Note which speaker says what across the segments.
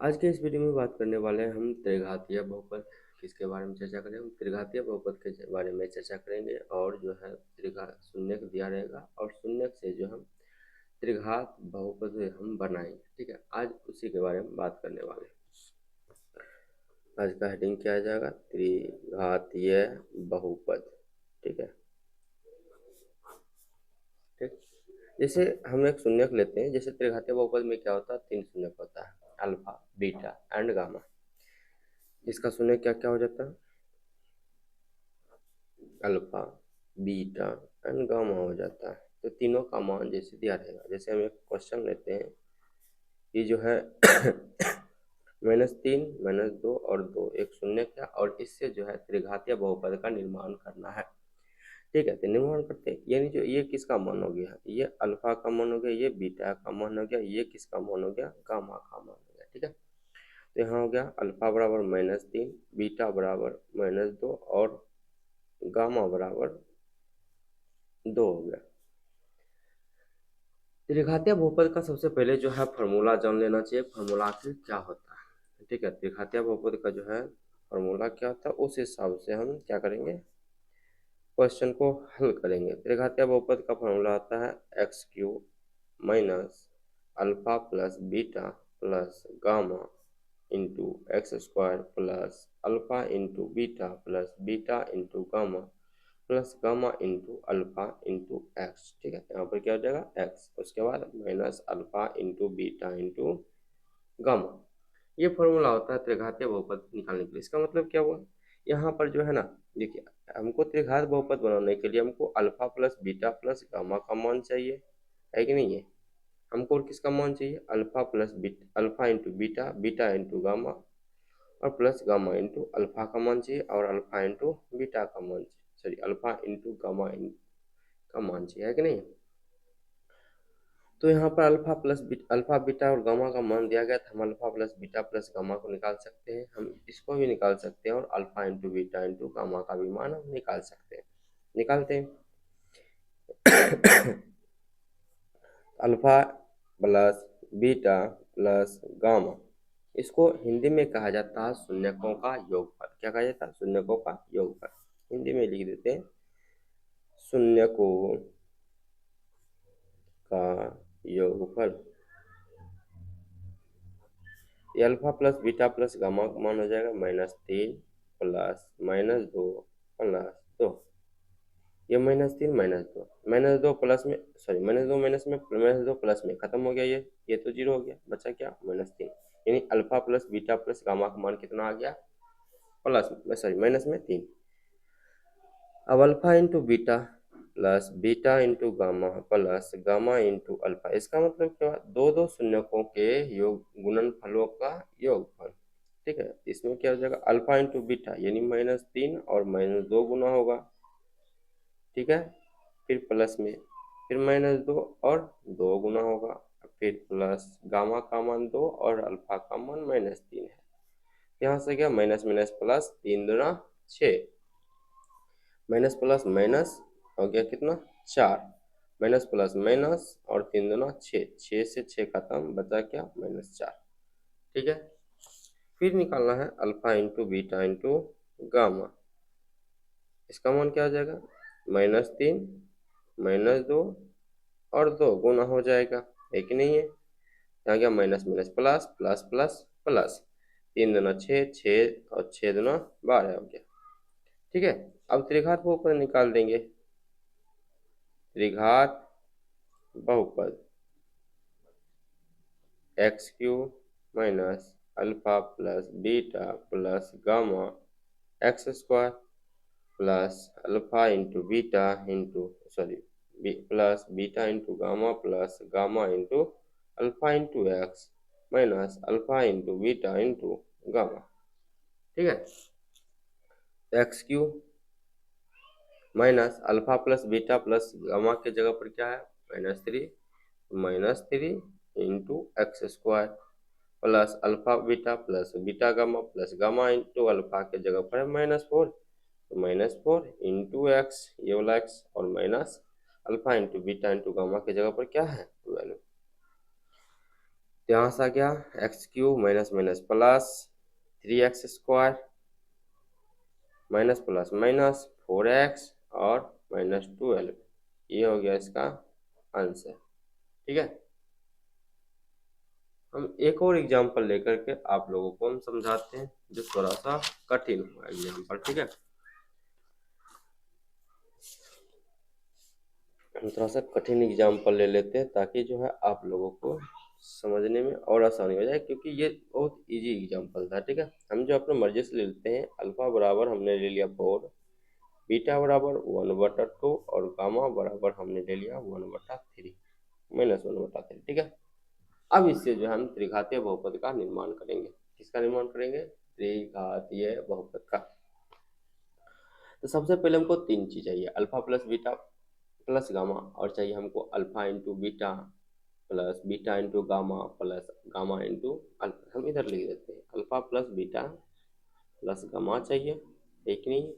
Speaker 1: आज के इस वीडियो में बात करने वाले हैं हम त्रिघातीय बहुपद। किसके बारे में चर्चा करें? हम त्रिघातीय बहुपद के बारे में चर्चा करेंगे और जो है त्रिघात शून्यक दिया रहेगा और शून्यक से जो हम त्रिघात बहुपद हम बनाएंगे। ठीक है, आज उसी के बारे में बात करने वाले हैं। आज का हेडिंग क्या आ जाएगा? त्रिघातीय बहुपद। ठीक है, ठीक। जैसे हम एक शून्यक लेते हैं, जैसे त्रिघातीय बहुपद में क्या होता है, 3 शून्यक होता है, अल्फा बीटा एंड गामा। इसका शून्यक क्या क्या हो जाता है? अल्फा बीटा एंड गामा हो जाता है। तो तीनों का मान जैसे दिया रहेगा। जैसे हम एक क्वेश्चन लेते हैं, ये जो है -3 -2 और 2 एक शून्य का, और इससे जो है त्रिघातीय बहुपद का निर्माण करना है। ठीक है, तो निर्माण करते हैं, यानी जो ये किसका मान हो गया, ये अल्फा का मान हो गया, ये बीटा का मान हो गया, ये किसका मान हो गया, गामा का मान हो गया। ठीक है, तो यहाँ हो गया अल्फा बराबर -3, बीटा बराबर -2 और गामा बराबर 2 हो गया। त्रिघातीय बहुपद का सबसे पहले जो है फॉर्मूला जान लेना चाहिए, फॉर्मूला आखिर क्या होता है। ठीक है, त्रिघातीय बहुपद का जो है फॉर्मूला क्या होता है, उस हिसाब से हम क्या करेंगे, क्वेश्चन को हल करेंगे। त्रिघातीय बहुपद का फॉर्मूला आता है x³ minus alpha plus beta plus gamma into x² plus alpha into beta plus beta into gamma plus gamma into alpha into x. ठीक है, यहाँ पर क्या हो जाएगा, एक्स, उसके बाद minus alpha into beta into gamma. ये फॉर्मूला होता है त्रिघातीय बहुपद निकालने के लिए। इसका मतलब क्या हुआ, यहाँ पर जो है ना, देखिए, हमको त्रिघात बहुपद बनाने के लिए हमको alpha plus beta plus gamma का मान चाहिए, है कि नहीं है। हमको और किसका मान चाहिए, alpha plus beta, alpha into beta, beta into gamma और प्लस गामा इंटू अल्फा का मान चाहिए, और अल्फा इंटू बीटा का मान चाहिए, सॉरी अल्फा इंटू गामा का मान चाहिए, है कि नहीं। तो यहाँ पर अल्फा बीटा और गामा का मान दिया गया था, हम alpha plus beta plus gamma को निकाल सकते हैं, हम इसको भी निकाल सकते हैं और alpha into beta into gamma का भी मान हम निकाल सकते हैं। निकालते हैं alpha plus beta plus gamma, इसको हिंदी में कहा जाता है शून्यकों का योगफल। क्या कहा जाता है, शून्यकों का योगफल। हिंदी में लिख देते हैं शून्यकों का योगफल। ये alpha plus beta plus gamma का मान हो जाएगा -3 प्लस -2 प्लस 2। ये -3 -2, -2 प्लस में, सॉरी -2 माइनस में, -2 प्लस में खत्म हो गया, ये तो 0 हो गया, बचा क्या, -3। यानी alpha plus beta plus gamma का मान कितना आ गया, प्लस में, सॉरी माइनस में 3। अब alpha into beta plus beta into gamma plus gamma into alpha, इसका मतलब क्या, दो दो शून्यकों के योग गुणनफलों का योगफल। ठीक है, इसमें क्या हो जाएगा, अल्फा इंटू बीटा यानी -3 और -2 गुना होगा। ठीक है, फिर प्लस में, फिर -2 और 2 गुना होगा, फिर प्लस गामा का मान 2 और अल्फा का मान -3 है। यहाँ से क्या, माइनस माइनस प्लस, 3 दूना 6, माइनस प्लस माइनस हो गया कितना, 4, माइनस प्लस माइनस और 3 दूना 6, 6 से 6 खत्म, बचा क्या, -4। ठीक है, फिर निकालना है alpha into beta into gamma. इसका मान क्या हो जाएगा, -3 -2 और 2 गुना हो जाएगा, है कि नहीं है। यहाँ क्या, minus minus plus plus plus plus, 3 दूना 6, 6 और 6 दूना 12 हो गया। ठीक है, अब त्रिघात बहुपद निकाल देंगे। त्रिघात बहुपद x³ minus alpha plus beta plus gamma x² plus alpha into beta into, sorry plus beta into gamma plus gamma into alpha into x minus alpha into beta into gamma. ठीक है, x³ minus alpha plus beta plus gamma के जगह पर क्या है, -3 into x² plus alpha beta plus beta gamma plus gamma into alpha के जगह पर है -4, तो -4 इंटू एक्स, ये वाला एक्स, और minus alpha into beta into gamma की जगह पर क्या है, 12। तो यहाँ से आ गया x Q minus minus plus 3x² minus plus minus 4x और -12। ये हो गया इसका आंसर। ठीक है, हम एक और एग्जांपल लेकर के आप लोगों को हम समझाते हैं जो थोड़ा सा कठिन हुआ एग्जांपल। ठीक है, हम थोड़ा सा कठिन एग्जांपल ले लेते हैं ताकि जो है आप लोगों को समझने में और आसानी हो जाए, क्योंकि ये बहुत इजी एग्जांपल था। ठीक है, हम जो अपने मर्जी से ले लेते हैं, अल्फा बराबर हमने ले लिया 4, बीटा बराबर 1/2 और गामा बराबर हमने ले लिया 1/3 -1/3। ठीक है, अब इससे जो है हम त्रिघातीय बहुपद का निर्माण करेंगे। किसका निर्माण करेंगे? त्रिघातीय बहुपद का। तो सबसे पहले हमको तीन चीज चाहिए, alpha plus beta plus gamma, और चाहिए हमको alpha into beta plus beta into gamma plus gamma into alpha. हम इधर लिख देते हैं alpha plus beta plus gamma चाहिए, एक नहीं,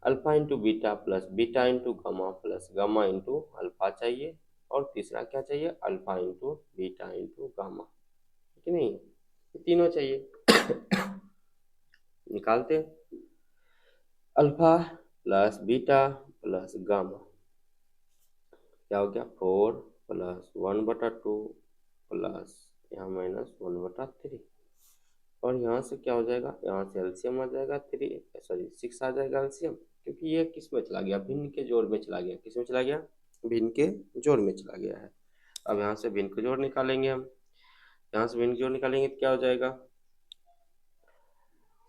Speaker 1: alpha into beta plus beta into gamma plus gamma into alpha चाहिए, और तीसरा क्या चाहिए? Alpha into beta into gamma. ठीक नहीं, ये तीनों चाहिए। निकालते हैं, alpha plus beta plus gamma क्या हो गया? 4 प्लस 1/2 प्लस यहाँ -1/3, और यहाँ से क्या हो जाएगा? यहाँ से एलसीएम आ जाएगा 6 आ जाएगा एलसीएम, क्योंकि ये किस में चला गया? भिन्न के जोड़ में चला गया। किस में चला गया? भिन्न के जोड़ में चला गया है। अब यहाँ से भिन्न के जोड़ निकालेंगे हम, यहाँ से भिन्न के जोड़ निकालेंगे तो क्या हो जाएगा?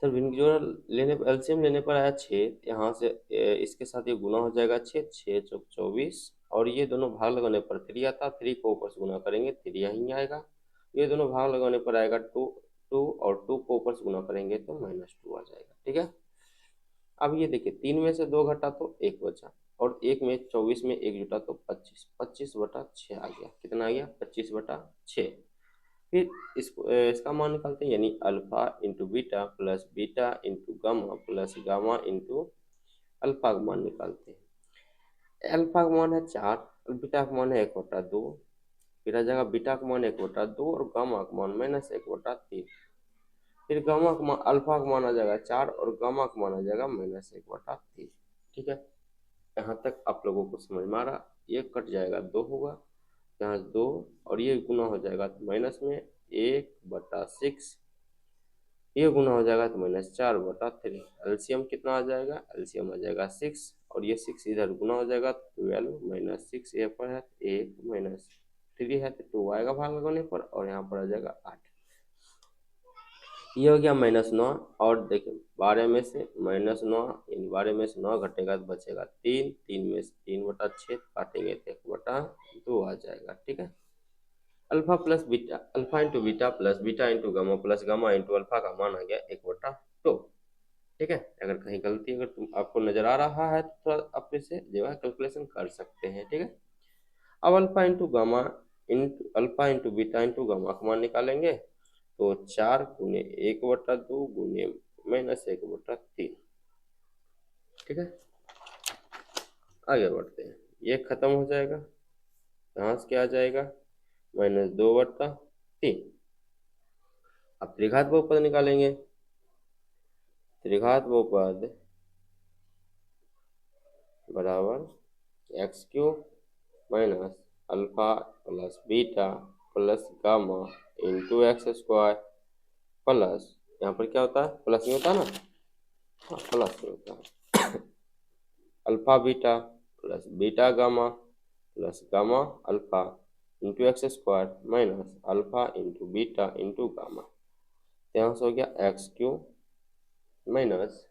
Speaker 1: सर भिन्न के जोड़ लेने पर, एलसीएम लेने पर आया 6, यहाँ से इसके साथ ये गुना हो जाएगा 6, 6 चौक 24, और ये दोनों भाग लगाने पर 3 आता, 3 को ऊपर से गुना करेंगे 3 यहीं आएगा। ये दोनों भाग लगाने पर आएगा 2, 2 और 2 को ऊपर से गुना करेंगे तो -2 आ जाएगा। ठीक है, अब ये देखिए 3 में से 2 घटा तो 1 बचा, और 1 में 24 में 1 जुटा तो 25, 25/6 आ गया। कितना आ गया? 25/6। फिर इसका मान निकालते हैं, यानी alpha into beta plus beta into gamma plus gamma into alpha का मान निकालते हैं। अल्फा का मान है 4 और बीटा का मान है 1/2, फिर आ जाएगा बीटा का मान 1/2 और गामा का मान -1/3। फिर गामा का मान, अल्फा का मान आ जाएगा 4 और गामा का मान आ जाएगा -1/3। ठीक है, यहाँ तक आप लोगों को समझ में आ रहा? ये कट जाएगा 2 होगा, यहाँ 2 और ये गुना हो जाएगा तो माइनस में 1/6, ये गुना हो जाएगा तो -4/3। एलसीएम कितना आ जाएगा? एलसीएम आ जाएगा 6, और ये 6 इधर गुना हो जाएगा 12 -6 ये पर है 1 -3 है तो 2 आएगा भाग लगाने पर, और यहाँ पर आ जाएगा 8। ये हो गया -9, और देखिए 12 में से -9, यानी 12 में से 9 घटेगा तो बचेगा 3, 3 में से 3/6 काटेंगे तो 1/2 आ जाएगा। ठीक है, alpha plus beta, alpha into beta plus beta into gamma plus gamma into alpha का मान आ गया 1/2। ठीक है, अगर कहीं गलती अगर तुम आपको नजर आ रहा है तो थोड़ा अपने से जो है कैलकुलेशन कर सकते हैं। ठीक है, अब alpha into gamma into alpha into beta into gamma का मान निकालेंगे तो 4 गुने 1/2 गुने -1/3। ठीक है, आगे बढ़ते हैं, ये खत्म हो जाएगा, यहाँ से क्या आ जाएगा? -2/3। अब त्रिघात बहुपद निकालेंगे, त्रिघात बहुपद बराबर x³ minus alpha plus beta plus gamma into x² plus, यहाँ पर क्या होता है? प्लस में होता है ना? हाँ, प्लस में होता है। Alpha beta plus beta gamma plus gamma alpha into x² minus alpha into beta into gamma. यहाँ से हो गया x³ माइनस,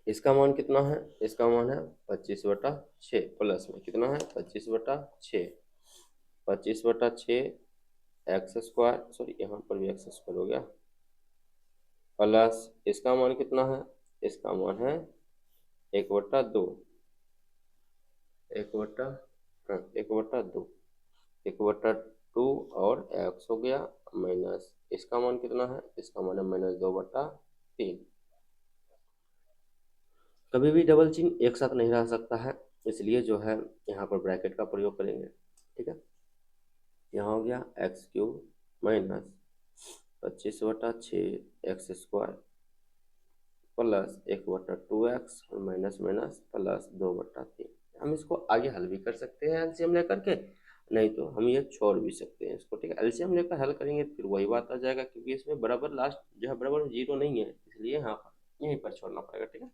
Speaker 1: इसका मान कितना है? इसका मान है 25/6, प्लस में कितना है? 25/6, 25/6 x², सॉरी यहाँ पर भी x² हो गया, प्लस इसका मान कितना है? इसका मान है 1/2, 1/, हाँ 1/2, 1/2 और x हो गया, माइनस इसका मान कितना है? इसका मान है -2/3। कभी भी डबल चिन्ह एक साथ नहीं रह सकता है, इसलिए जो है यहाँ पर ब्रैकेट का प्रयोग करेंगे। ठीक है, यहाँ हो गया x cube minus 25/6 x² plus 1/2x और माइनस माइनस प्लस 2/3। हम इसको आगे हल भी कर सकते हैं एलसीएम लेकर के, नहीं तो हम ये छोड़ भी सकते हैं इसको, ठीक है। एलसीएम लेकर हल करेंगे फिर वही बात आ जाएगा, क्योंकि इसमें बराबर लास्ट जो है बराबर जीरो नहीं है, इसलिए यहाँ पर यहीं पर छोड़ना पड़ेगा, ठीक है।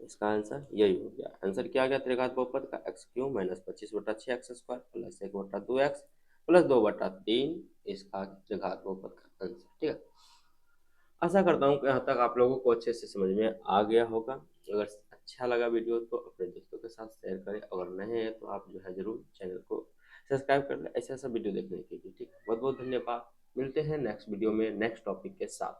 Speaker 1: इसका आंसर यही हो गया। आंसर क्या आ गया त्रिघात बहुपद का? X cube minus 25/6 x² plus 1/2x plus 2/3 इसका त्रिघात बहुपद का आंसर, ठीक है। आशा करता हूँ कि यहाँ तक आप लोगों को अच्छे से समझ में आ गया होगा। अगर अच्छा लगा वीडियो तो अपने दोस्तों के साथ शेयर करें, अगर नहीं है तो आप जो है ज़रूर चैनल को सब्सक्राइब कर लें ऐसा ऐसा वीडियो देखने के लिए, ठीक है। बहुत बहुत धन्यवाद। मिलते हैं नेक्स्ट वीडियो में नेक्स्ट टॉपिक के साथ।